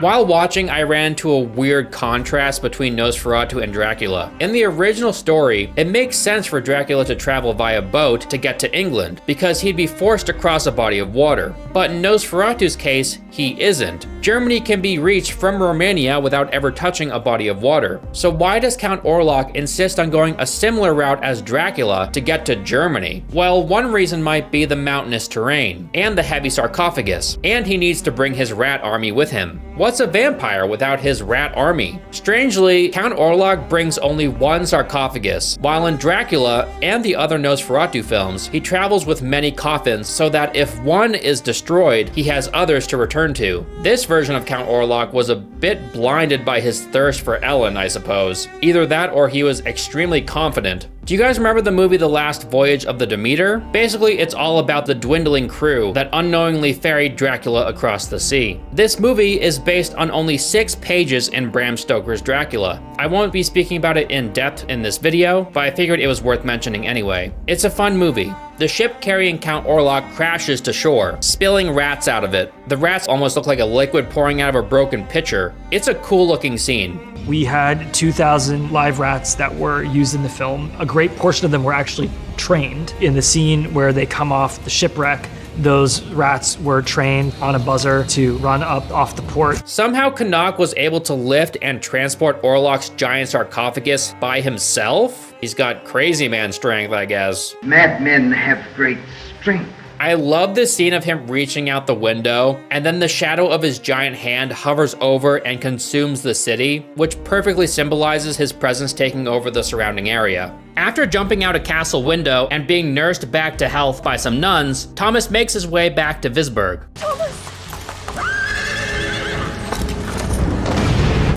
While watching, I ran into a weird contrast between Nosferatu and Dracula. In the original story, it makes sense for Dracula to travel via boat to get to England, because he'd be forced to cross a body of water. But in Nosferatu's case, he isn't. Germany can be reached from Romania without ever touching a body of water. So why does Count Orlok insist on going a similar route as Dracula to get to Germany? Well, one reason might be the mountainous terrain, and the heavy sarcophagus, and he needs to bring his rat army with him. What's a vampire without his rat army? Strangely, Count Orlok brings only one sarcophagus, while in Dracula and the other Nosferatu films, he travels with many coffins so that if one is destroyed, he has others to return to. This version of Count Orlok was a bit blinded by his thirst for Ellen, I suppose. Either that or he was extremely confident. Do you guys remember the movie The Last Voyage of the Demeter? Basically, it's all about the dwindling crew that unknowingly ferried Dracula across the sea. This movie is based on only 6 pages in Bram Stoker's Dracula. I won't be speaking about it in depth in this video, but I figured it was worth mentioning anyway. It's a fun movie. The ship carrying Count Orlok crashes to shore, spilling rats out of it. The rats almost look like a liquid pouring out of a broken pitcher. It's a cool looking scene. We had 2,000 live rats that were used in the film. A great portion of them were actually trained. In the scene where they come off the shipwreck, those rats were trained on a buzzer to run up off the port. Somehow Canuck was able to lift and transport Orlok's giant sarcophagus by himself? He's got crazy man strength, I guess. Madmen have great strength. I love this scene of him reaching out the window, and then the shadow of his giant hand hovers over and consumes the city, which perfectly symbolizes his presence taking over the surrounding area. After jumping out a castle window and being nursed back to health by some nuns, Thomas makes his way back to Visburg.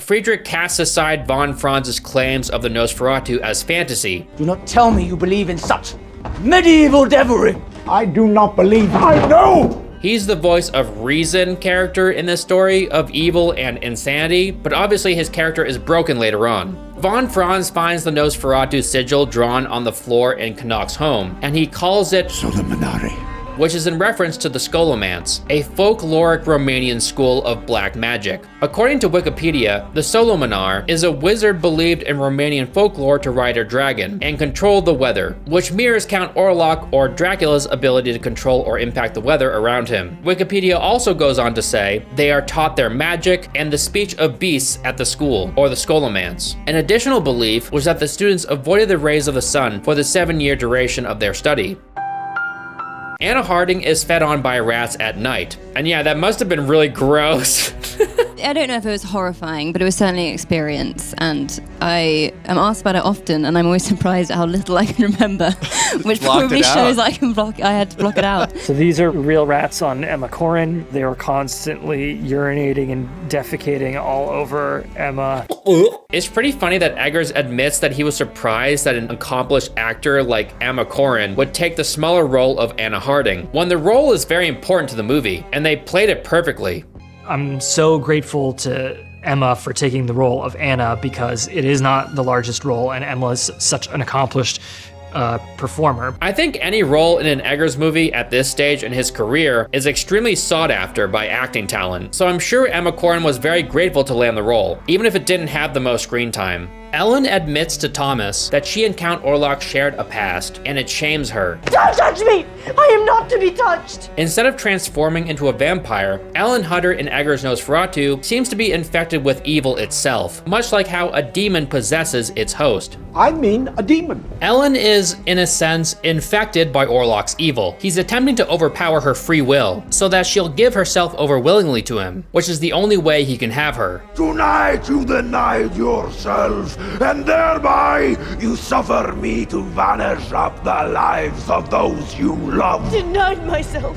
Friedrich casts aside von Franz's claims of the Nosferatu as fantasy. Do not tell me you believe in such medieval devilry. I do not believe. I know. He's the voice of reason character in this story of evil and insanity, but obviously his character is broken later on. Von Franz finds the Nosferatu sigil drawn on the floor in Canuck's home, and he calls it Solomonari, which is in reference to the Scholomance, a folkloric Romanian school of black magic. According to Wikipedia, the Solomonar is a wizard believed in Romanian folklore to ride a dragon and control the weather, which mirrors Count Orlok or Dracula's ability to control or impact the weather around him. Wikipedia also goes on to say they are taught their magic and the speech of beasts at the school, or the Scholomance. An additional belief was that the students avoided the rays of the sun for the 7-year duration of their study. Anna Harding is fed on by rats at night. And yeah, that must have been really gross. I don't know if it was horrifying, but it was certainly an experience, and I am asked about it often, and I'm always surprised at how little I can remember, which probably shows I had to block it out. So these are real rats on Emma Corrin. They were constantly urinating and defecating all over Emma. It's pretty funny that Eggers admits that he was surprised that an accomplished actor like Emma Corrin would take the smaller role of Anna Harding, when the role is very important to the movie, and they played it perfectly. I'm so grateful to Emma for taking the role of Anna, because it is not the largest role, and Emma is such an accomplished performer. I think any role in an Eggers movie at this stage in his career is extremely sought after by acting talent, so I'm sure Emma Corrin was very grateful to land the role, even if it didn't have the most screen time. Ellen admits to Thomas that she and Count Orlok shared a past, and it shames her. Don't touch me! I am not to be touched! Instead of transforming into a vampire, Ellen Hutter in Eggers' Nosferatu seems to be infected with evil itself, much like how a demon possesses its host. I mean a demon. Ellen is, in a sense, infected by Orlok's evil. He's attempting to overpower her free will, so that she'll give herself over willingly to him, which is the only way he can have her. Tonight you denied yourself, and thereby you suffer me to vanish up the lives of those you love. Denied myself.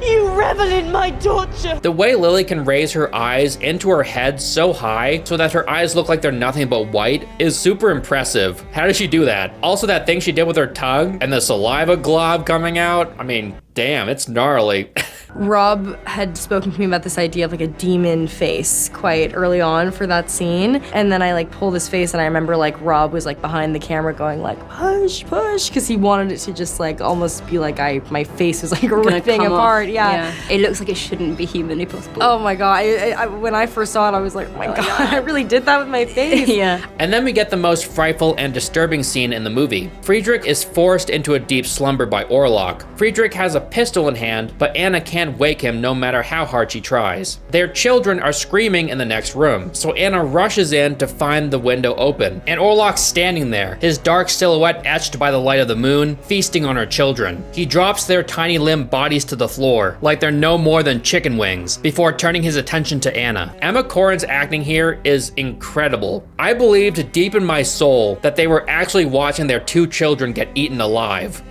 You revel in my torture. The way Lily can raise her eyes into her head so high so that her eyes look like they're nothing but white is super impressive. How did she do that? Also, that thing she did with her tongue and the saliva glob coming out. I mean, damn, it's gnarly. Rob had spoken to me about this idea of like a demon face quite early on for that scene, and then I like pulled his face, and I remember like Rob was like behind the camera going like push, because he wanted it to just like almost be like my face was like ripping apart. Yeah, it looks like it shouldn't be humanly possible. Oh my god! I when I first saw it, I was like, oh my god, I really did that with my face. Yeah. And then we get the most frightful and disturbing scene in the movie. Friedrich is forced into a deep slumber by Orlok. Friedrich has a pistol in hand, but Anna can't wake him no matter how hard she tries. Their children are screaming in the next room, so Anna rushes in to find the window open, and Orlok's standing there, his dark silhouette etched by the light of the moon, feasting on her children. He drops their tiny limp bodies to the floor, like they're no more than chicken wings, before turning his attention to Anna. Emma Corrin's acting here is incredible. I believed deep in my soul that they were actually watching their 2 children get eaten alive.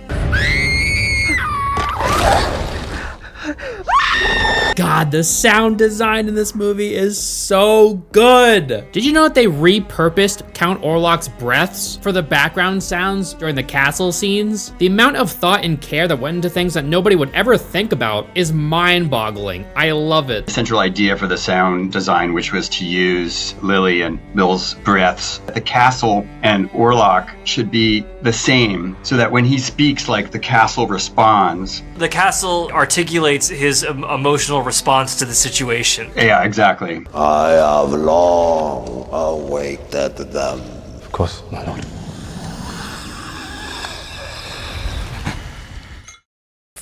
God, the sound design in this movie is so good. Did you know that they repurposed Count Orlok's breaths for the background sounds during the castle scenes? The amount of thought and care that went into things that nobody would ever think about is mind-boggling. I love it. The central idea for the sound design, which was to use Lily and Bill's breaths, the castle and Orlok should be the same, so that when he speaks, like the castle responds. The castle articulates his emotional response to the situation. Yeah, exactly. I have long awaited them. Of course, my lord.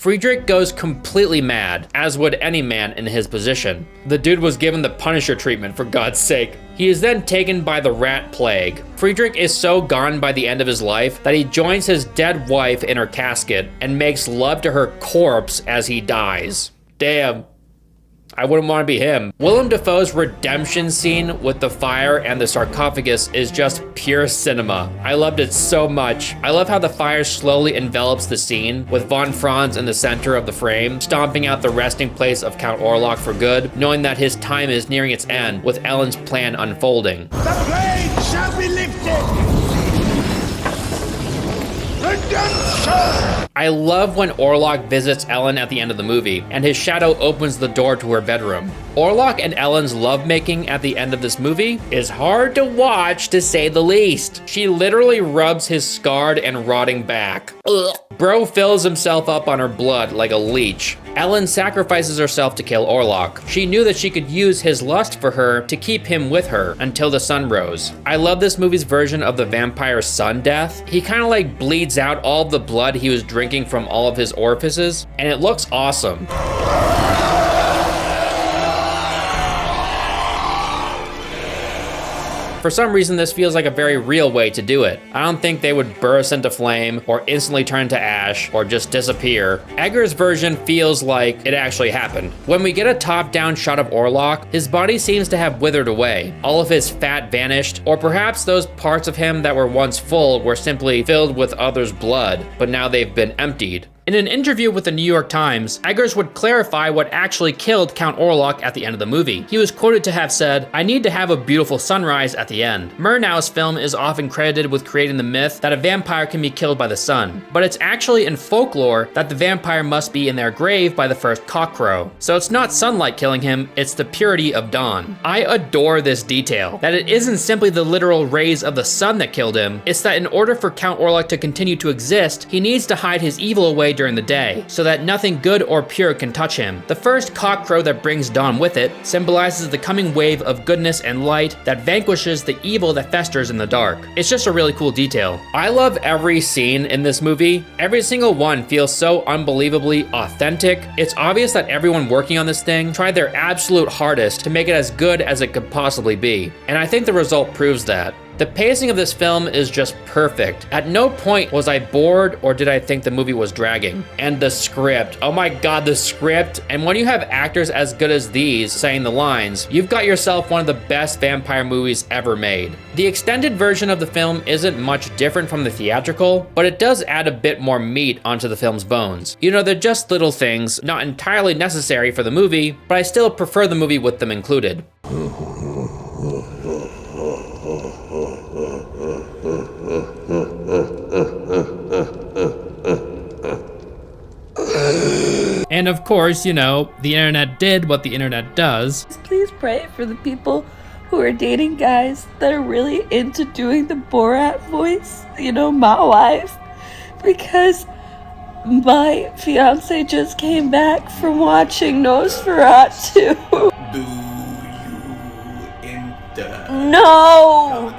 Friedrich goes completely mad, as would any man in his position. The dude was given the Punisher treatment, for God's sake. He is then taken by the rat plague. Friedrich is so gone by the end of his life that he joins his dead wife in her casket and makes love to her corpse as he dies. Damn. I wouldn't want to be him. Willem Dafoe's redemption scene with the fire and the sarcophagus is just pure cinema. I loved it so much. I love how the fire slowly envelops the scene, with von Franz in the center of the frame, stomping out the resting place of Count Orlok for good, knowing that his time is nearing its end, with Ellen's plan unfolding. The plague shall be lifted! Redemption! I love when Orlok visits Ellen at the end of the movie, and his shadow opens the door to her bedroom. Orlok and Ellen's lovemaking at the end of this movie is hard to watch, to say the least. She literally rubs his scarred and rotting back. Ugh. Bro fills himself up on her blood like a leech. Ellen sacrifices herself to kill Orlok. She knew that she could use his lust for her to keep him with her until the sun rose. I love this movie's version of the vampire's sun death. He kind of like bleeds out all the blood he was drinking from all of his orifices, and it looks awesome. For some reason, this feels like a very real way to do it. I don't think they would burst into flame or instantly turn to ash or just disappear. Egger's version feels like it actually happened. When we get a top-down shot of Orlok, his body seems to have withered away. All of his fat vanished, or perhaps those parts of him that were once full were simply filled with others' blood, but now they've been emptied. In an interview with the New York Times, Eggers would clarify what actually killed Count Orlok at the end of the movie. He was quoted to have said, "I need to have a beautiful sunrise at the end." Murnau's film is often credited with creating the myth that a vampire can be killed by the sun, but it's actually in folklore that the vampire must be in their grave by the first cockcrow. So it's not sunlight killing him, it's the purity of dawn. I adore this detail, that it isn't simply the literal rays of the sun that killed him, it's that in order for Count Orlok to continue to exist, he needs to hide his evil away during the day, so that nothing good or pure can touch him. The first cockcrow that brings dawn with it symbolizes the coming wave of goodness and light that vanquishes the evil that festers in the dark. It's just a really cool detail. I love every scene in this movie. Every single one feels so unbelievably authentic. It's obvious that everyone working on this thing tried their absolute hardest to make it as good as it could possibly be, and I think the result proves that. The pacing of this film is just perfect. At no point was I bored or did I think the movie was dragging. And the script, oh my god, the script. And when you have actors as good as these saying the lines, you've got yourself one of the best vampire movies ever made. The extended version of the film isn't much different from the theatrical, but it does add a bit more meat onto the film's bones. You know, they're just little things, not entirely necessary for the movie, but I still prefer the movie with them included. And of course, you know, the internet did what the internet does. Please pray for the people who are dating guys that are really into doing the Borat voice, you know, my wife, because my fiance just came back from watching Nosferatu. Do you enter? No!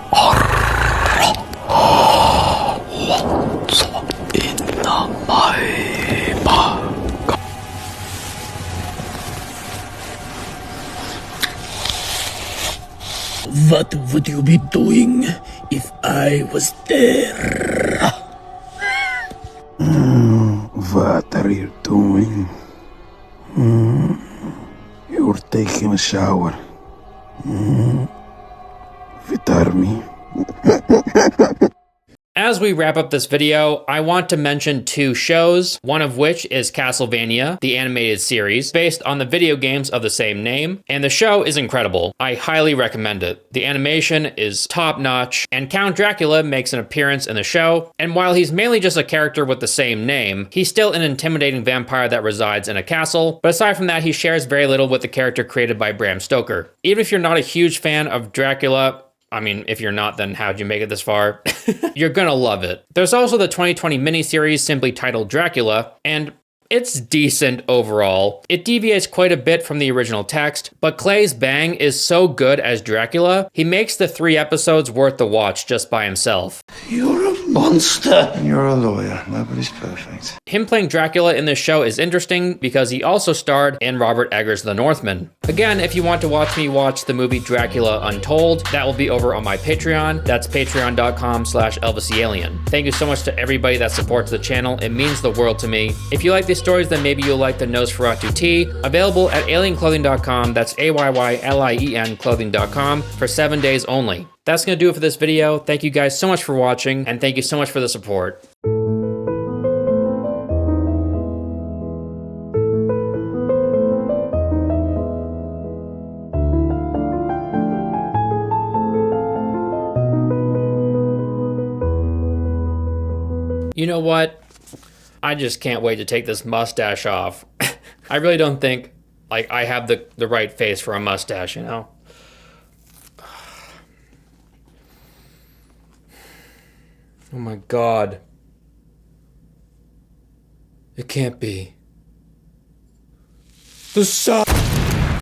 What would you be doing if I was there? What are you doing? You're taking a shower. With me. As we wrap up this video, I want to mention two shows, one of which is Castlevania, the animated series, based on the video games of the same name, and the show is incredible. I highly recommend it. The animation is top-notch, and Count Dracula makes an appearance in the show, and while he's mainly just a character with the same name, he's still an intimidating vampire that resides in a castle, but aside from that, he shares very little with the character created by Bram Stoker. Even if you're not a huge fan of Dracula, I mean, if you're not, then how'd you make it this far? You're gonna love it. There's also the 2020 miniseries simply titled Dracula, and it's decent overall. It deviates quite a bit from the original text, but Claes Bang is so good as Dracula, he makes the 3 episodes worth the watch just by himself. You're a monster. You're a lawyer. Nobody's perfect. Him playing Dracula in this show is interesting because he also starred in Robert Eggers' The Northman. Again, if you want to watch me watch the movie Dracula Untold, that will be over on my Patreon. That's patreon.com/ElvisTheAlien. Thank you so much to everybody that supports the channel. It means the world to me. If you like these stories, then maybe you'll like the Nosferatu tee, available at alienclothing.com. That's AYYLIEN clothing.com for 7 days only. That's gonna do it for this video. Thank you guys so much for watching, and thank you so much for the support. You know what? I just can't wait to take this mustache off. I really don't think like I have the right face for a mustache, you know? Oh my God. It can't be. The sun.